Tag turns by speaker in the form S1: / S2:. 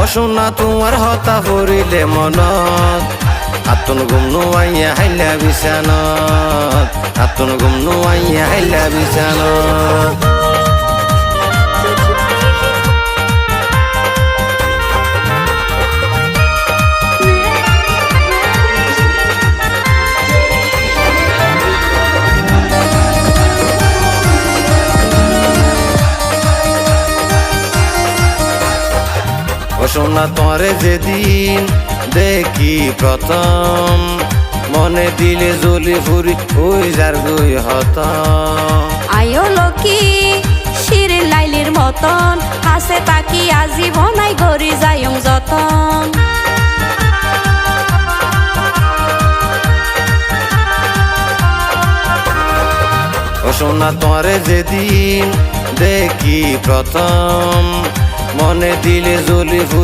S1: ও সোনা তোমার হতা পড়িলে মনত আতন গুম নুয়াইয়া হাইলা বিছানত আতন গুম নুয়াইয়া হাইলা বিছানত ও সোনা তোরে যেদিন দেখি প্রথম মনে দিলে জ্বলি ফুরি ওই যার দুই হত
S2: আয়ো লকি শির লাইলির মতন হাসে তাকি আজীবনাই ঘরি যায়ং যতন
S1: ও সোনা তোরে যেদিন দেখি প্রথম মনে দিলে জ্বলি ফুরি